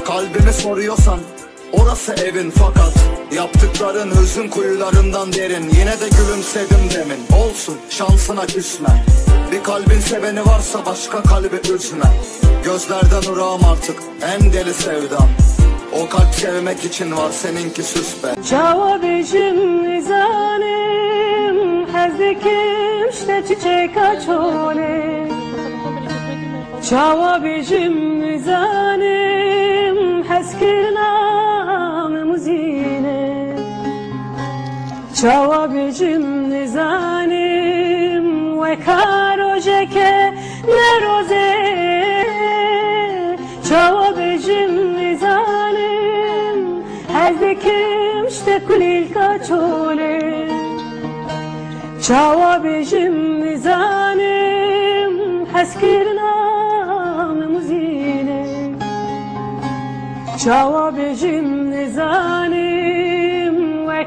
Kalbimi soruyorsan orası evin, fakat yaptıkların hüzün kuyularından derin. Yine de gülümsedim demin. Olsun, şansına küsme. Bir kalbin seveni varsa başka kalbi üzme. Gözlerden ırağım artık en deli sevdam. O kalp sevmek için var, seninki süs be. Cevabıcım nizanim, hazdikim işte çiçek açole. Cevabıcım nizanim, hazkirnam muzine. Cevabıcım nizanim, ve karojeke neroze. Cevabıcım nizanim, hazdikim işte kulil kaçole. Cevabıcım nizanim, hazkirnam muzine. Cevabıcım nizanim, ve